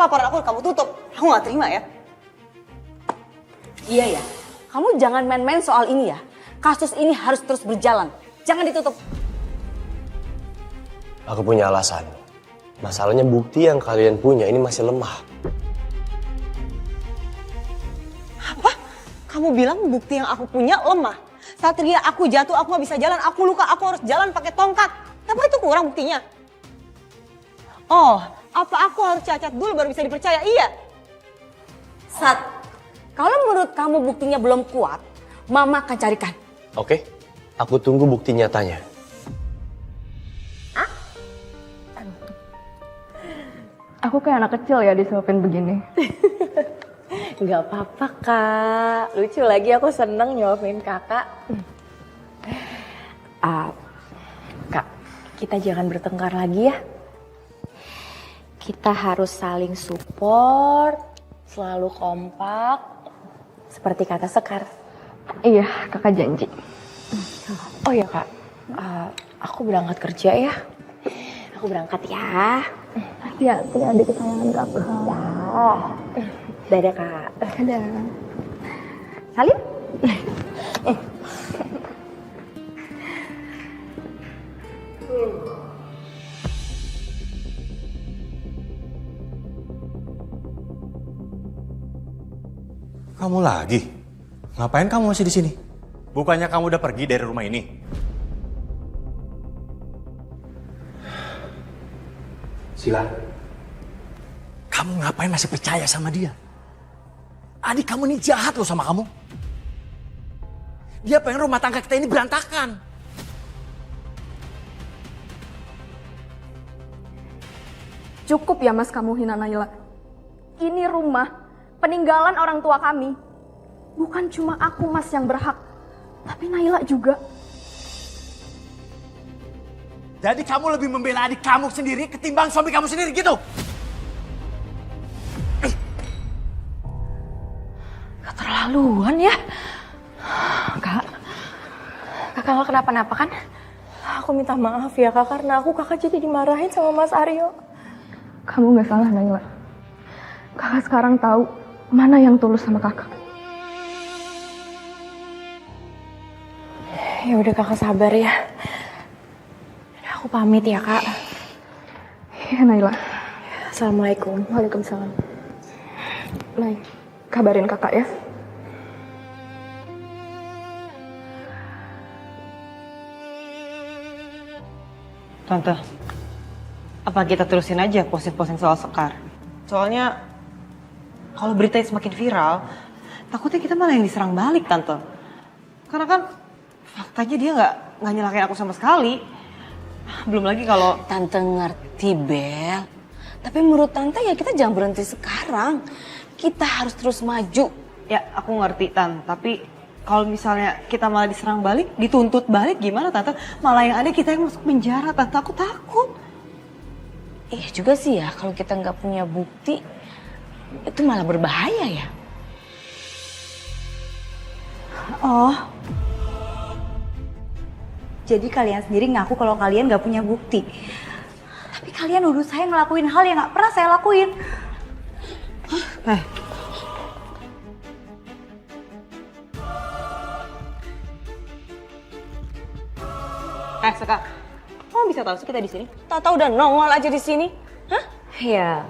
laporan aku kamu tutup. Aku gak terima ya. Iya ya, kamu jangan main-main soal ini ya. Kasus ini harus terus berjalan, jangan ditutup. Aku punya alasan. Masalahnya bukti yang kalian punya ini masih lemah. Apa? Kamu bilang bukti yang aku punya lemah? Satria, aku jatuh, aku gak bisa jalan, aku luka, aku harus jalan pakai tongkat. Apa itu kurang buktinya? Oh, apa aku harus cacat dulu baru bisa dipercaya? Iya. Sat, kalau menurut kamu buktinya belum kuat, Mama akan carikan. Oke? Aku tunggu bukti nyatanya. Aku kayak anak kecil ya disuapin begini. Gak apa-apa kak, lucu lagi aku seneng nyuapin kakak. Kak, kita jangan bertengkar lagi ya. Kita harus saling support, selalu kompak, seperti kata Sekar. Iya, kakak janji. Oh ya kak, aku berangkat kerja ya. Aku berangkat ya. Hati-hati adik kesayangan kakak. Dadah kak. Dadah. Salim. Kamu lagi? Ngapain kamu masih di sini? Bukannya kamu udah pergi dari rumah ini? Sila, kamu ngapain masih percaya sama dia? Adik kamu ini jahat loh sama kamu. Dia pengen rumah tangga kita ini berantakan. Cukup ya mas kamu hina Naila. Ini rumah peninggalan orang tua kami. Bukan cuma aku mas yang berhak, tapi Naila juga. Jadi kamu lebih membela adik kamu sendiri ketimbang suami kamu sendiri gitu? Keterlaluan ya. Kak, kakak gak kenapa-napa kan? Aku minta maaf ya kak, karena kakak jadi dimarahin sama Mas Aryo. Kamu gak salah Naila. Kakak sekarang tahu mana yang tulus sama kakak. Ya udah kakak sabar ya. Aku pamit ya kak. Iya Naila. Assalamualaikum. Waalaikumsalam. Nay, kabarin kakak ya. Tante, apa kita terusin aja posting-posting soal Sekar? Soalnya kalau beritanya semakin viral, takutnya kita malah yang diserang balik, Tante. Karena kan faktanya dia nggak nyelakain aku sama sekali. Belum lagi kalau Tante ngerti, Bel. Tapi menurut Tante ya kita jangan berhenti sekarang. Kita harus terus maju. ya aku ngerti, Tante. Tapi kalau misalnya kita malah diserang balik, dituntut balik gimana, Tante? Malah yang ada kita yang masuk penjara, Tante. Aku takut. Iya juga sih ya, kalau kita nggak punya bukti, itu malah berbahaya ya. Oh, jadi kalian sendiri ngaku kalau kalian gak punya bukti. Tapi kalian nuduh saya ngelakuin hal yang gak pernah saya lakuin. Sekar, kamu bisa tahu sih kita di sini? Tahu udah nongol aja di sini. Hah? Ya,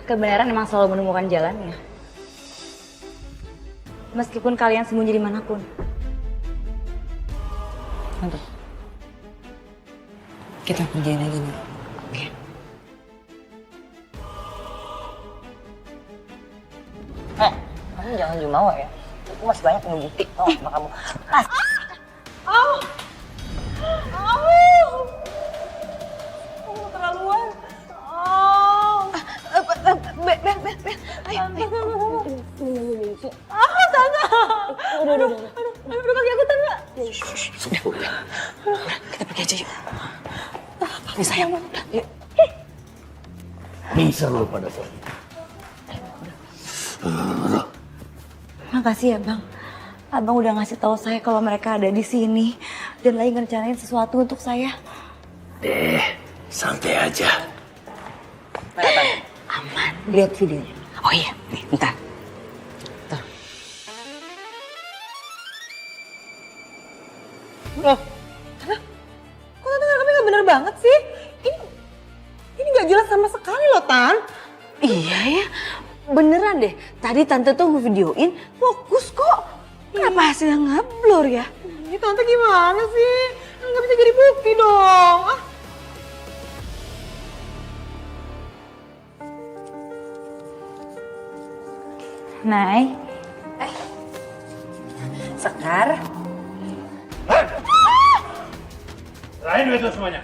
kebenaran emang selalu menemukan jalannya. Meskipun kalian sembunyi dimanapun. Tante, kita kerjain aja nih. Oke. Kamu jangan jumawa ya. Aku masih banyak punya bukti sama kamu. Keterlaluan. Udah kaki aku, Tante. Kita pergi aja yuk. Ini sayang. Yuk. Bisa lo pada saat. Makasih ya Bang. Abang udah ngasih tahu saya kalau mereka ada di sini dan lagi ngerencanain sesuatu untuk saya. Santai aja. Aman. lihat videonya. Oh iya, nih, bentar. Loh, kok tante ngerekamnya nggak bener banget sih? Ini nggak jelas sama sekali loh, Tan. Iya ya, beneran deh. Tadi tante tuh ngevideoin, fokus kok. Kenapa hasilnya ngeblur ya? Ini tante gimana sih? Nggak bisa jadi bukti dong. Ah. Nay, Sekar, Serahin duit lu semuanya.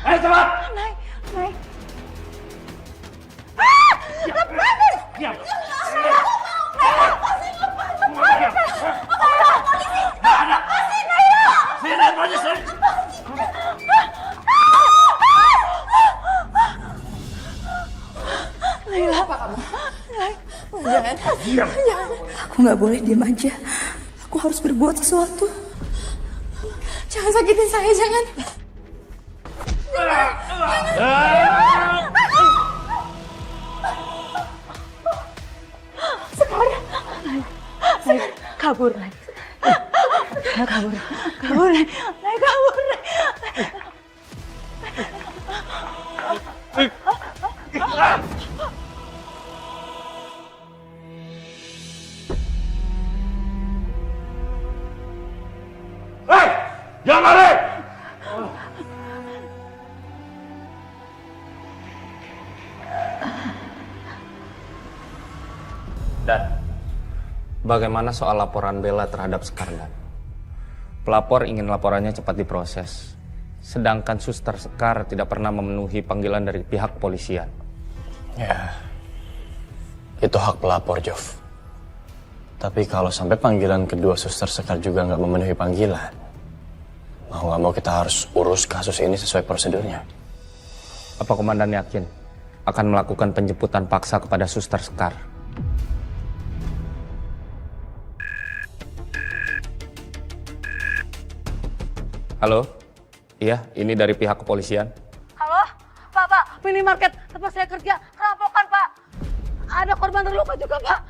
Ayo cepat. Nay. Diam. Aku nggak boleh diam aja. Aku harus berbuat sesuatu. Jangan sakitin saya, jangan. Kabur, Nay. Kabur, Nay. Nay, kabur, Nay. Hei, jangan lari. Dan bagaimana soal laporan Bella terhadap Sekar, Dan? Pelapor ingin laporannya cepat diproses, sedangkan Suster Sekar tidak pernah memenuhi panggilan dari pihak kepolisian. Ya, itu hak pelapor, Jov. Tapi kalau sampai panggilan kedua Suster Sekar juga nggak memenuhi panggilan, mau nggak mau kita harus urus kasus ini sesuai prosedurnya. Apa Komandan yakin akan melakukan penjemputan paksa kepada Suster Sekar? Halo? Iya, ini dari pihak kepolisian. halo, Pak, minimarket tempat saya kerja kerampokan, Pak. Ada korban terluka juga, Pak.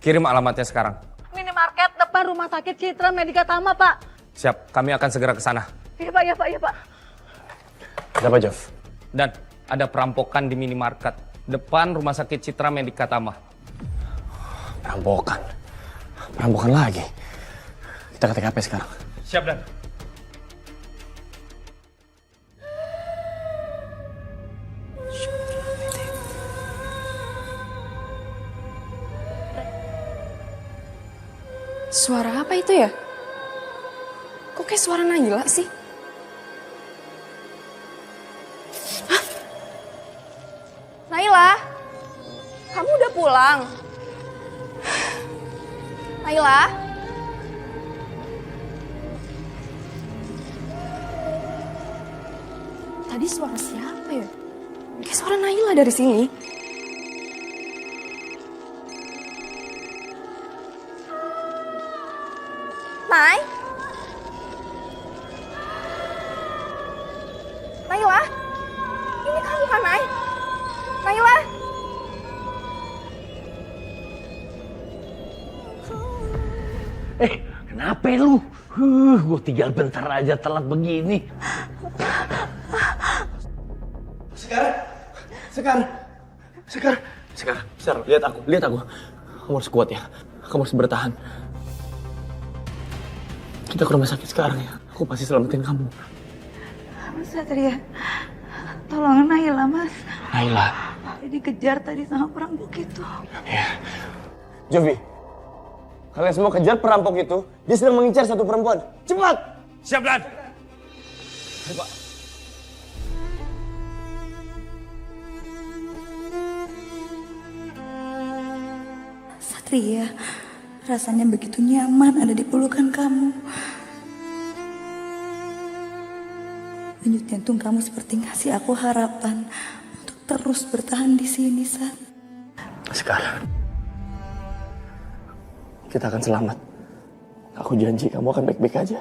Kirim alamatnya sekarang. Minimarket depan Rumah Sakit Citra Medika Tama, Pak. Siap, kami akan segera ke sana. Iya, Pak, iya, Pak. Ada apa, Jov? Dan ada perampokan di minimarket depan Rumah Sakit Citra Medika Tama. Perampokan. Perampokan lagi. Kita ke TKP sekarang. Siap, Dan. Suara apa itu ya? Kok kayak suara Naila sih? Hah? Naila? Kamu udah pulang? Naila? Tadi suara siapa ya? Kayak suara Naila dari sini. Nay? Naila? Ini kamu kan, Nay? Naila? Kenapa lu? Gue tinggal bentar aja telat begini. Sekar, lihat aku. Kamu harus kuat ya. Kamu harus bertahan. Kita ke rumah sakit sekarang ya. Aku pasti selamatin kamu. Mas Satria, tolong Naila, Mas. Naila. Dia dikejar tadi sama perampok itu. Ya. Jovi, kalian semua kejar perampok itu. Dia sedang mengincar satu perempuan. Cepat! Siap, Dan. Ayo, Pak. Satria, rasanya begitu nyaman ada di pelukan kamu. Denyut jantung kamu seperti ngasih aku harapan untuk terus bertahan di sini, Sat. Sekarang kita akan selamat. Aku janji kamu akan baik-baik aja.